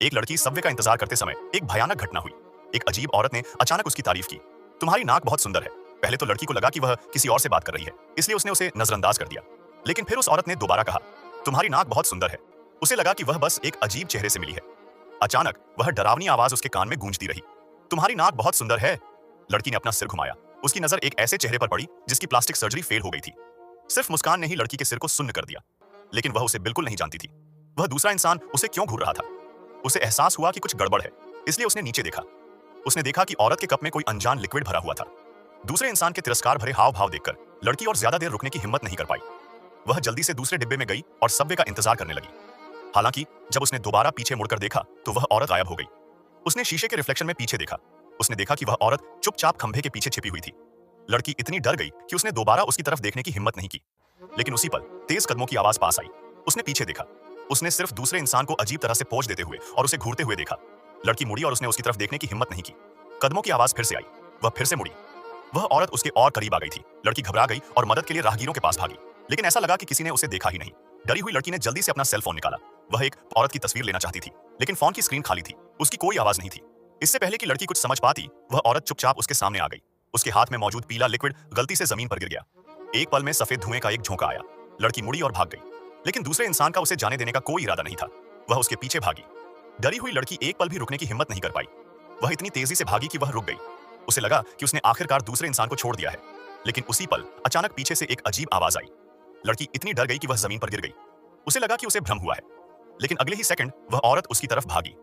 एक लड़की सबवे का इंतजार करते समय एक भयानक घटना हुई। एक अजीब औरत ने अचानक उसकी तारीफ की। तुम्हारी नाक बहुत सुंदर है। पहले तो लड़की को लगा कि वह किसी और से बात कर रही है, इसलिए उसने उसे नजरअंदाज कर दिया। लेकिन फिर उस औरत ने दोबारा कहा, तुम्हारी नाक बहुत सुंदर है। उसे लगा कि वह बस एक अजीब चेहरे से मिली है। अचानक वह डरावनी आवाज उसके कान में गूंजती रही, तुम्हारी नाक बहुत सुंदर है। लड़की ने अपना सिर घुमाया। उसकी नजर एक ऐसे चेहरे पर पड़ी जिसकी प्लास्टिक सर्जरी फेल हो गई थी। सिर्फ मुस्कान ने ही लड़की के सिर को सुन्न कर दिया, लेकिन वह उसे बिल्कुल नहीं जानती थी। वह दूसरा इंसान उसे क्यों घूर रहा था। उसे एहसास हुआ कि कुछ गड़बड़ है, इसलिए उसने नीचे देखा। उसने देखा कि औरत के कप में कोई अनजान लिक्विड भरा हुआ था। दूसरे इंसान के तिरस्कार भरे हाव भाव देखकर लड़की और ज्यादा देर रुकने की हिम्मत नहीं कर पाई। वह जल्दी से दूसरे डिब्बे में गई और सबवे का इंतजार करने लगी। हालांकि जब उसने दोबारा पीछे मुड़कर देखा तो वह औरत गायब हो गई। उसने शीशे के रिफ्लेक्शन में पीछे देखा। उसने देखा कि वह औरत चुपचाप खंभे के पीछे छिपी हुई थी। लड़की इतनी डर गई कि उसने दोबारा उसकी तरफ देखने की हिम्मत नहीं की। लेकिन उसी पल तेज कदमों की आवाज पास आई। उसने पीछे देखा। उसने सिर्फ दूसरे इंसान को अजीब तरह से पोंछ देते हुए और उसे घूरते हुए देखा। लड़की मुड़ी और उसने उसकी तरफ देखने की हिम्मत नहीं की। कदमों की आवाज फिर से आई। वह फिर से मुड़ी। वह औरत उसके और करीब आ गई थी। लड़की घबरा गई और मदद के लिए राहगीरों के पास भागी, लेकिन ऐसा लगा कि किसी ने उसे देखा ही नहीं। डरी हुई लड़की ने जल्दी से अपना सेल फोन निकाला। वह एक औरत की तस्वीर लेना चाहती थी, लेकिन फोन की स्क्रीन खाली थी। उसकी कोई आवाज नहीं थी। इससे पहले कि लड़की कुछ समझ पाती, वह औरत चुपचाप उसके सामने आ गई। उसके हाथ में मौजूद पीला लिक्विड गलती से जमीन पर गिर गया। एक पल में सफेद धुएं का एक झोंका आया। लड़की मुड़ी और भाग गई, लेकिन दूसरे इंसान का उसे जाने देने का कोई इरादा नहीं था। वह उसके पीछे भागी। डरी हुई लड़की एक पल भी रुकने की हिम्मत नहीं कर पाई। वह इतनी तेजी से भागी कि वह रुक गई। उसे लगा कि उसने आखिरकार दूसरे इंसान को छोड़ दिया है, लेकिन उसी पल अचानक पीछे से एक अजीब आवाज आई। लड़की इतनी डर गई कि वह जमीन पर गिर गई। उसे लगा कि उसे भ्रम हुआ है, लेकिन अगले ही सेकंड वह औरत उसकी तरफ भागी।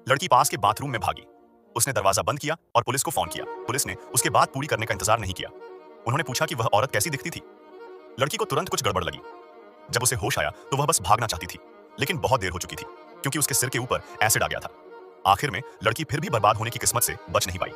लड़की पास के बाथरूम में भागी। उसने दरवाजा बंद किया और पुलिस को फोन किया। पुलिस ने उसके बात पूरी करने का इंतजार नहीं किया। उन्होंने पूछा कि वह औरत कैसी दिखती थी। लड़की को तुरंत कुछ गड़बड़ लगी। जब उसे होश आया तो वह बस भागना चाहती थी, लेकिन बहुत देर हो चुकी थी, क्योंकि उसके सिर के ऊपर एसिड आ गया था। आखिर में लड़की फिर भी बर्बाद होने की किस्मत से बच नहीं पाई।